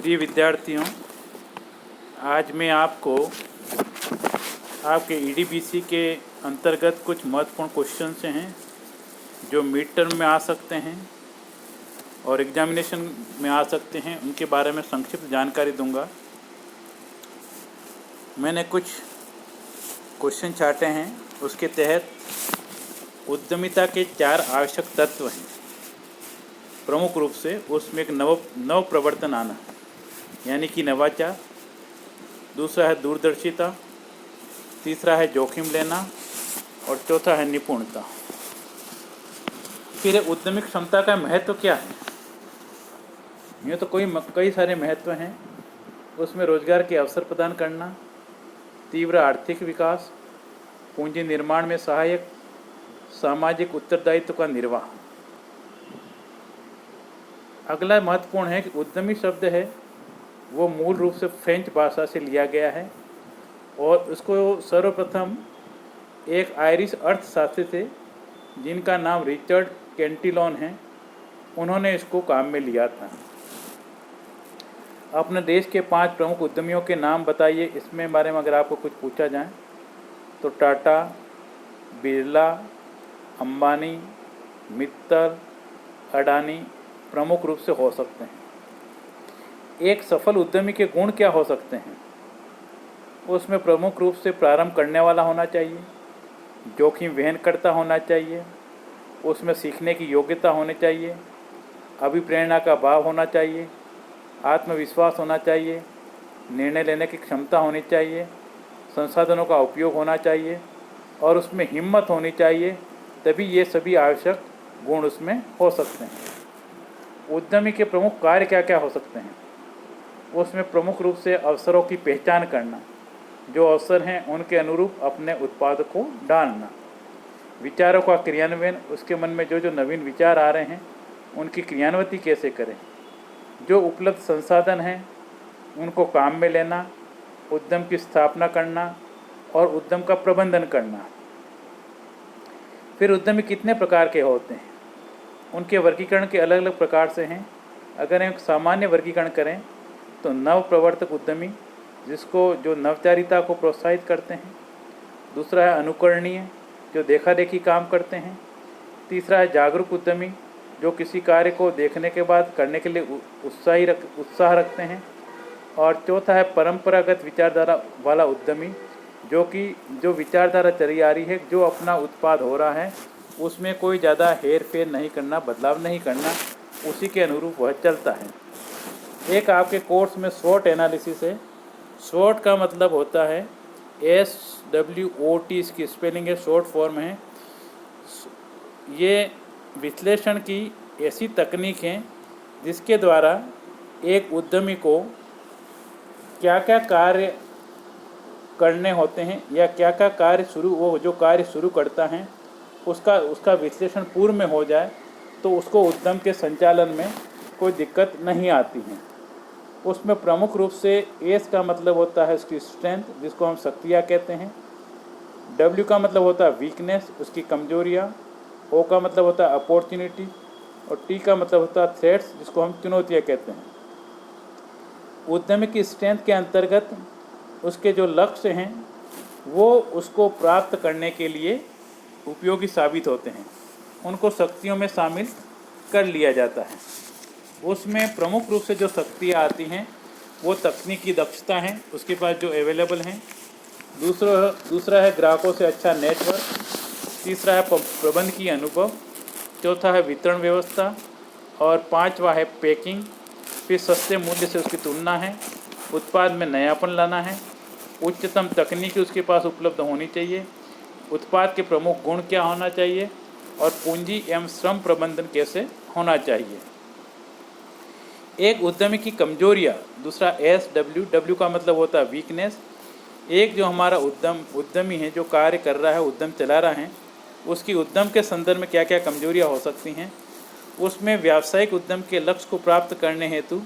प्रिय विद्यार्थियों, आज मैं आपको आपके ईडीबीसी के अंतर्गत कुछ महत्वपूर्ण क्वेश्चंस हैं जो मिड टर्म में आ सकते हैं और एग्जामिनेशन में आ सकते हैं, उनके बारे में संक्षिप्त जानकारी दूंगा। मैंने कुछ क्वेश्चन छाटे हैं, उसके तहत उद्यमिता के 4 आवश्यक तत्व हैं। प्रमुख रूप से उसमें एक नव प्रवर्तन आना यानी कि नवाचार, दूसरा है दूरदर्शिता, तीसरा है जोखिम लेना और चौथा है निपुणता। फिर उद्यमिक क्षमता का महत्व क्या है? ये तो कई सारे महत्व हैं। उसमें रोजगार के अवसर प्रदान करना, तीव्र आर्थिक विकास, पूंजी निर्माण में सहायक, सामाजिक उत्तरदायित्व का निर्वाह। अगला महत्वपूर्ण है कि उद्यमी शब्द है वो मूल रूप से फ्रेंच भाषा से लिया गया है और उसको सर्वप्रथम एक आयरिश अर्थशास्त्री थे जिनका नाम रिचर्ड कैंटिलोन है, उन्होंने इसको काम में लिया था। अपने देश के 5 प्रमुख उद्यमियों के नाम बताइए। इसमें बारे में अगर आपको कुछ पूछा जाए तो टाटा, बिरला, अंबानी, मित्तल, अडानी प्रमुख रूप से हो सकते हैं। एक सफल उद्यमी के गुण क्या हो सकते हैं? उसमें प्रमुख रूप से प्रारंभ करने वाला होना चाहिए, जोखिम वहन करता होना चाहिए, उसमें सीखने की योग्यता होनी चाहिए, अभिप्रेरणा का भाव होना चाहिए, आत्मविश्वास होना चाहिए, निर्णय लेने की क्षमता होनी चाहिए, संसाधनों का उपयोग होना चाहिए और उसमें हिम्मत होनी चाहिए। तभी ये सभी आवश्यक गुण उसमें हो सकते हैं। उद्यमी के प्रमुख कार्य क्या क्या हो सकते हैं? उसमें प्रमुख रूप से अवसरों की पहचान करना, जो अवसर हैं उनके अनुरूप अपने उत्पाद को डालना, विचारों का क्रियान्वयन, उसके मन में जो नवीन विचार आ रहे हैं उनकी क्रियान्विति कैसे करें, जो उपलब्ध संसाधन हैं उनको काम में लेना, उद्यम की स्थापना करना और उद्यम का प्रबंधन करना। फिर उद्यमी कितने प्रकार के होते हैं? उनके वर्गीकरण के अलग अलग प्रकार से हैं। अगर हम सामान्य वर्गीकरण करें तो नव प्रवर्तक उद्यमी, जो नवचारिता को प्रोत्साहित करते हैं। दूसरा है अनुकरणीय, जो देखा देखी काम करते हैं। तीसरा है जागरूक उद्यमी, जो किसी कार्य को देखने के बाद करने के लिए उत्साह रखते हैं। और चौथा है परंपरागत विचारधारा वाला उद्यमी, जो विचारधारा चली आ रही है, जो अपना उत्पाद हो रहा है उसमें कोई ज़्यादा हेर फेर नहीं करना, बदलाव नहीं करना, उसी के अनुरूप वह चलता है। एक आपके कोर्स में SWOT एनालिसिस है। SWOT का मतलब होता है SWOT, इसकी स्पेलिंग है, शॉर्ट फॉर्म है। ये विश्लेषण की ऐसी तकनीक है जिसके द्वारा एक उद्यमी को क्या क्या कार्य करने होते हैं या क्या क्या वो जो कार्य शुरू करता है उसका विश्लेषण पूर्व में हो जाए तो उसको उद्यम के संचालन में कोई दिक्कत नहीं आती है। उसमें प्रमुख रूप से S का मतलब होता है उसकी स्ट्रेंथ, जिसको हम शक्तियाँ कहते हैं। W का मतलब होता है वीकनेस, उसकी कमजोरियाँ। O का मतलब होता है अपॉर्चुनिटी और T का मतलब होता है थ्रेट्स, जिसको हम चुनौतियाँ कहते हैं। उद्यमी की स्ट्रेंथ के अंतर्गत उसके जो लक्ष्य हैं वो उसको प्राप्त करने के लिए उपयोगी साबित होते हैं, उनको शक्तियों में शामिल कर लिया जाता है। उसमें प्रमुख रूप से जो शक्तियाँ आती हैं वो तकनीकी दक्षता है, उसके पास जो अवेलेबल हैं। दूसरा है ग्राहकों से अच्छा नेटवर्क, तीसरा है प्रबंध की अनुभव, चौथा है वितरण व्यवस्था और 5वां है पैकिंग। फिर सस्ते मूल्य से उसकी तुलना है, उत्पाद में नयापन लाना है, उच्चतम तकनीकी उसके पास उपलब्ध होनी चाहिए, उत्पाद के प्रमुख गुण क्या होना चाहिए और पूंजी एवं श्रम प्रबंधन कैसे होना चाहिए। एक उद्यमी की कमजोरियाँ, दूसरा SW का मतलब होता है वीकनेस। एक जो हमारा उद्यमी है, जो कार्य कर रहा है, उद्यम चला रहा है, उसकी उद्यम के संदर्भ में क्या क्या कमजोरियाँ हो सकती हैं। उसमें व्यावसायिक उद्यम के लक्ष्य को प्राप्त करने हेतु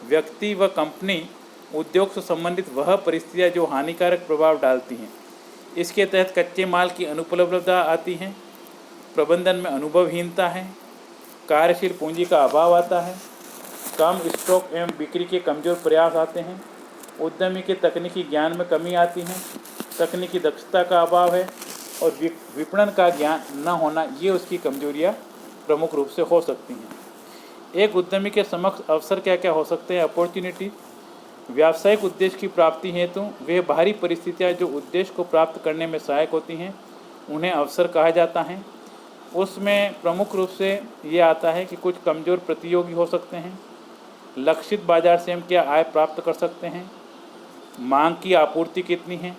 व्यक्ति व कंपनी उद्योग से संबंधित वह परिस्थितियाँ जो हानिकारक प्रभाव डालती हैं। इसके तहत कच्चे माल की अनुपलब्धता आती है, प्रबंधन में अनुभवहीनता है, कार्यशील पूंजी का अभाव आता है, कम स्टॉक एवं बिक्री के कमज़ोर प्रयास आते हैं। उद्यमी के तकनीकी ज्ञान में कमी आती है, तकनीकी दक्षता का अभाव है और विपणन का ज्ञान न होना, ये उसकी कमजोरियाँ प्रमुख रूप से हो सकती हैं। एक उद्यमी के समक्ष अवसर क्या क्या हो सकते हैं? अपॉर्चुनिटी, व्यावसायिक उद्देश्य की प्राप्ति हेतु वे बाहरी परिस्थितियाँ जो उद्देश्य को प्राप्त करने में सहायक होती हैं, उन्हें अवसर कहा जाता है। उसमें प्रमुख रूप से ये आता है कि कुछ कमज़ोर प्रतियोगी हो सकते हैं, लक्षित बाजार से हम क्या आय प्राप्त कर सकते हैं, मांग की आपूर्ति कितनी है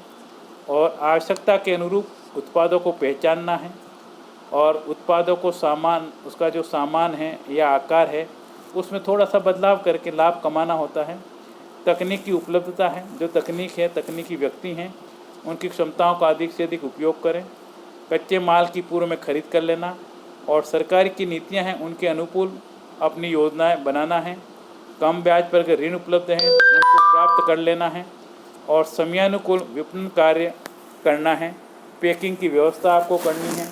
और आवश्यकता के अनुरूप उत्पादों को पहचानना है और उत्पादों को उसका जो सामान है या आकार है उसमें थोड़ा सा बदलाव करके लाभ कमाना होता है। तकनीक की उपलब्धता है, जो तकनीक है, तकनीकी व्यक्ति हैं, उनकी क्षमताओं का अधिक से अधिक उपयोग करें। कच्चे माल की पूर्व में खरीद कर लेना और सरकारी की नीतियां हैं उनके अनुकूल अपनी योजनाएं बनाना है। कम ब्याज पर अगर ऋण उपलब्ध है उनको प्राप्त कर लेना है और समयानुकूल विपणन कार्य करना है। पैकिंग की व्यवस्था आपको करनी है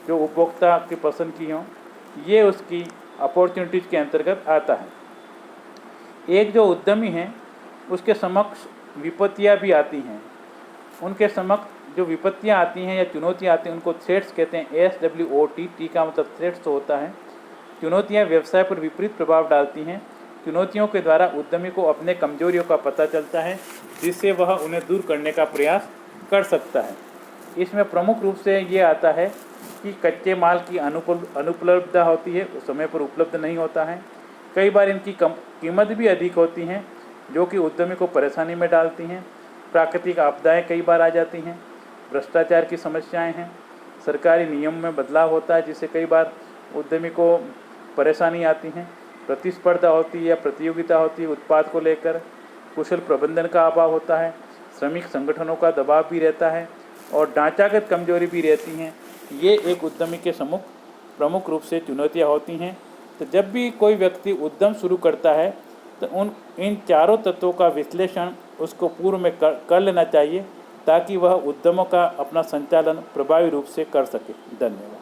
जो उपभोक्ता की पसंद की हो, ये उसकी अपॉर्चुनिटीज़ के अंतर्गत आता है। एक जो उद्यमी है उसके समक्ष विपत्तियां भी आती हैं। उनके समक्ष जो विपत्तियां आती हैं या चुनौतियां आती हैं उनको थ्रेट्स कहते हैं। SWOT, टी का मतलब थ्रेट्स तो होता है। चुनौतियां व्यवसाय पर विपरीत प्रभाव डालती हैं। चुनौतियों के द्वारा उद्यमी को अपने कमजोरियों का पता चलता है जिससे वह उन्हें दूर करने का प्रयास कर सकता है। इसमें प्रमुख रूप से ये आता है कि कच्चे माल की अनुपलब्धता होती है, उस समय पर उपलब्ध नहीं होता है। कई बार इनकी कीमत भी अधिक होती हैं जो कि उद्यमी को परेशानी में डालती हैं। प्राकृतिक आपदाएं कई बार आ जाती हैं, भ्रष्टाचार की समस्याएं हैं, सरकारी नियम में बदलाव होता है जिससे कई बार उद्यमी को परेशानी आती हैं। प्रतिस्पर्धा होती है या प्रतियोगिता होती है उत्पाद को लेकर, कुशल प्रबंधन का अभाव होता है, श्रमिक संगठनों का दबाव भी रहता है और ढांचागत कमजोरी भी रहती हैं। ये एक उद्यमी के सम्मुख प्रमुख रूप से चुनौतियाँ होती हैं। तो जब भी कोई व्यक्ति उद्यम शुरू करता है तो इन चारों तत्वों का विश्लेषण उसको पूर्व में कर लेना चाहिए ताकि वह उद्यमों का अपना संचालन प्रभावी रूप से कर सके। धन्यवाद।